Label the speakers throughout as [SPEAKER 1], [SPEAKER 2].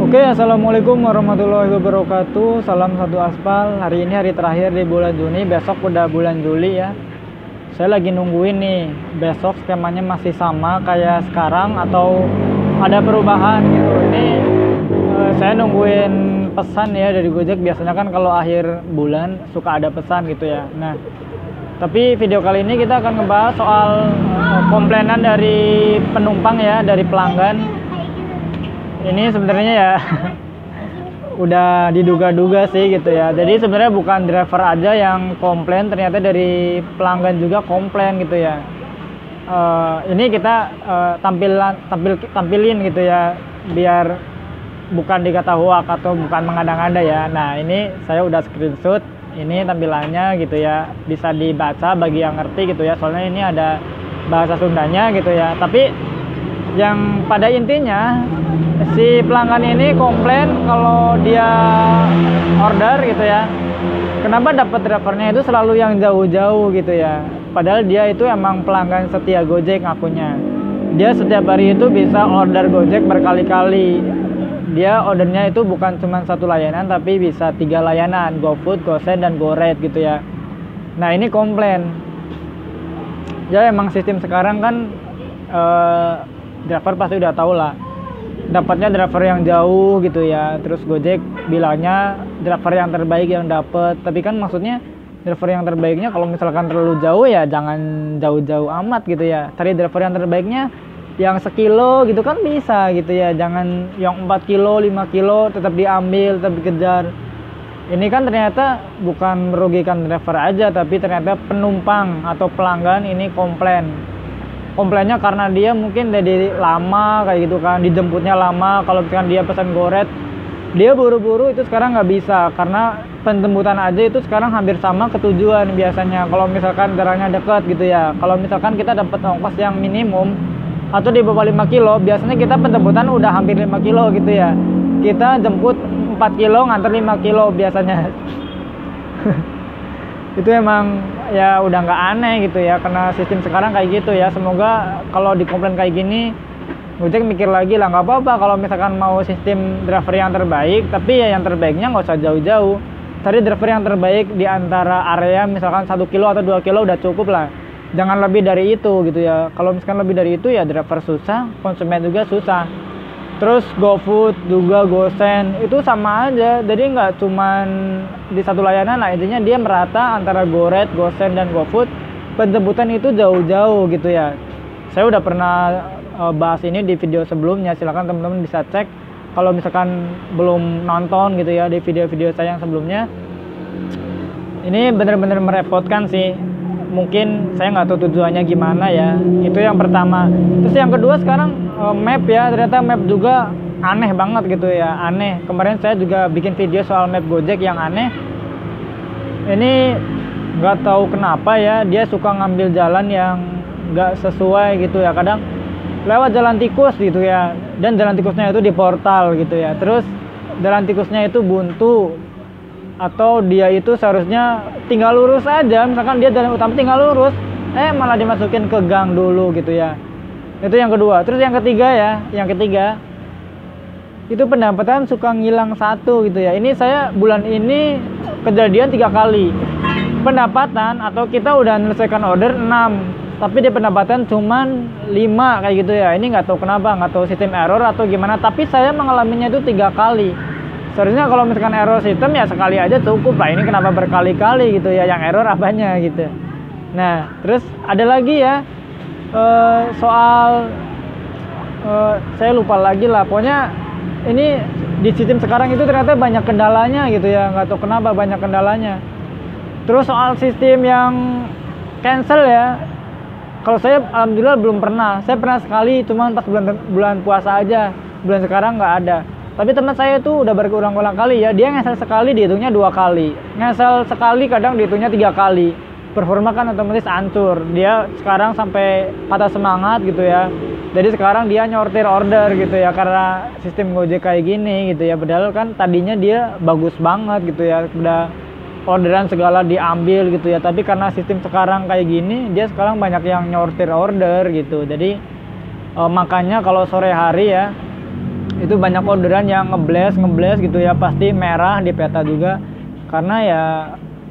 [SPEAKER 1] Oke, assalamualaikum warahmatullahi wabarakatuh. Salam satu aspal. Hari ini hari terakhir di bulan Juni, besok udah bulan Juli ya. Saya lagi nungguin nih, besok skemanya masih sama kayak sekarang atau ada perubahan gitu. Ini saya nungguin pesan ya dari Gojek. Biasanya kan kalau akhir bulan suka ada pesan gitu ya. Nah, tapi video kali ini kita akan ngebahas soal komplainan dari penumpang ya, dari pelanggan. Ini sebenarnya ya udah diduga-duga sih gitu ya. Jadi sebenarnya bukan driver aja yang komplain, ternyata dari pelanggan juga komplain gitu ya. Ini kita tampilin gitu ya, biar bukan dikata hoax atau bukan mengada-ngada ya. Nah, ini saya udah screenshot, ini tampilannya gitu ya, bisa dibaca bagi yang ngerti gitu ya. Soalnya ini ada bahasa Sundanya gitu ya. Tapi yang pada intinya si pelanggan ini komplain kalau dia order gitu ya, kenapa dapat drivernya itu selalu yang jauh-jauh gitu ya, padahal dia itu emang pelanggan setia Gojek ngakunya. Dia setiap hari itu bisa order Gojek berkali-kali. Dia ordernya itu bukan cuma satu layanan, tapi bisa 3 layanan, GoFood, GoSend, dan GoRide gitu ya. Nah, ini komplain. Ya emang sistem sekarang kan driver pasti udah tahu lah, dapatnya driver yang jauh gitu ya. Terus Gojek bilangnya driver yang terbaik yang dapat, tapi kan maksudnya driver yang terbaiknya kalau misalkan terlalu jauh ya jangan jauh-jauh amat gitu ya. Cari driver yang terbaiknya yang sekilo gitu kan bisa gitu ya, jangan yang 4 kilo 5 kilo tetap diambil, tetap dikejar. Ini kan ternyata bukan merugikan driver aja, tapi ternyata penumpang atau pelanggan ini komplainnya karena dia mungkin dari lama kayak gitu kan, dijemputnya lama. Kalau misalkan dia pesan GoRide, dia buru-buru itu sekarang nggak bisa, karena penjemputan aja itu sekarang hampir sama ke tujuan biasanya. Kalau misalkan jaraknya dekat gitu ya, kalau misalkan kita dapat ongkos yang minimum atau di bawah 5 kilo, biasanya kita penjemputan udah hampir 5 kilo gitu ya. Kita jemput 4 kilo, nganter 5 kilo biasanya. Itu emang ya udah nggak aneh gitu ya, karena sistem sekarang kayak gitu ya. Semoga kalau dikomplain kayak gini, Gojek mikir lagi lah. Nggak apa-apa kalau misalkan mau sistem driver yang terbaik, tapi ya yang terbaiknya nggak usah jauh-jauh. Cari driver yang terbaik di antara area, misalkan 1 kilo atau 2 kilo udah cukup lah, jangan lebih dari itu gitu ya. Kalau misalkan lebih dari itu ya driver susah, konsumen juga susah. Terus GoFood juga, GoSend itu sama aja, jadi nggak cuman di satu layanan lah. Intinya dia merata antara GoRide, GoSend, dan GoFood. Penjemputan itu jauh-jauh gitu ya. Saya udah pernah bahas ini di video sebelumnya, silahkan teman-teman bisa cek kalau misalkan belum nonton gitu ya di video-video saya yang sebelumnya. Ini bener-bener merepotkan sih. Mungkin saya nggak tahu tujuannya gimana ya. Itu yang pertama. Terus yang kedua, sekarang map ya, ternyata map juga aneh banget gitu ya, aneh. Kemarin saya juga bikin video soal map Gojek yang aneh. Ini nggak tahu kenapa ya, dia suka ngambil jalan yang nggak sesuai gitu ya. Kadang lewat jalan tikus gitu ya, dan jalan tikusnya itu di portal gitu ya. Terus jalan tikusnya itu buntu, atau dia itu seharusnya tinggal lurus aja, misalkan dia jalan utama tinggal lurus, malah dimasukin ke gang dulu gitu ya. Itu yang kedua. Terus yang ketiga itu pendapatan suka ngilang satu gitu ya. Ini saya bulan ini kejadian 3 kali pendapatan, atau kita udah menyelesaikan order 6, tapi dia pendapatan cuman 5 kayak gitu ya. Ini nggak tahu kenapa, nggak tahu sistem error atau gimana, tapi saya mengalaminya itu 3 kali. Seharusnya kalau misalkan error sistem ya sekali aja cukup lah, ini kenapa berkali-kali gitu ya, yang error apanya gitu. Nah, terus ada lagi ya soal saya lupa lagi lah, pokoknya ini di sistem sekarang itu ternyata banyak kendalanya gitu ya, nggak tahu kenapa banyak kendalanya. Terus soal sistem yang cancel ya, kalau saya alhamdulillah belum pernah. Saya pernah sekali, cuma pas bulan puasa aja, bulan sekarang nggak ada. Tapi teman saya itu udah berulang-ulang kali ya, dia ngesel sekali dihitungnya 2 kali, ngesel sekali kadang dihitungnya 3 kali. Performa kan otomatis hancur. Dia sekarang sampai patah semangat gitu ya. Jadi sekarang dia nyortir order gitu ya, karena sistem Gojek kayak gini gitu ya. Padahal kan tadinya dia bagus banget gitu ya, udah orderan segala diambil gitu ya. Tapi karena sistem sekarang kayak gini, dia sekarang banyak yang nyortir order gitu. Jadi makanya kalau sore hari ya, itu banyak orderan yang ngeblast gitu ya, pasti merah di peta juga karena ya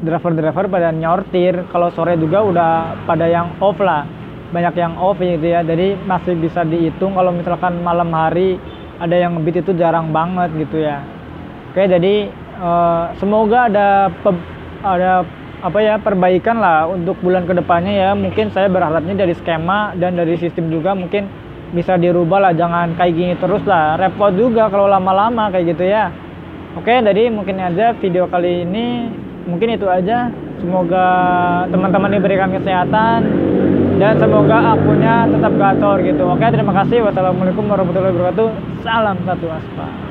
[SPEAKER 1] driver pada nyortir. Kalau sore juga udah pada yang off lah, banyak yang off gitu ya, jadi masih bisa dihitung. Kalau misalkan malam hari ada yang ngebit itu jarang banget gitu ya. Oke, jadi semoga ada apa ya, perbaikan lah untuk bulan kedepannya ya. Mungkin saya berharapnya dari skema dan dari sistem juga mungkin bisa dirubah lah, jangan kayak gini terus lah, repot juga kalau lama-lama kayak gitu ya. Oke, jadi mungkin aja video kali ini, mungkin itu aja. Semoga teman-teman diberikan kesehatan dan semoga akunnya tetap gacor gitu. Oke, terima kasih. Wassalamualaikum warahmatullahi wabarakatuh. Salam satu aspal.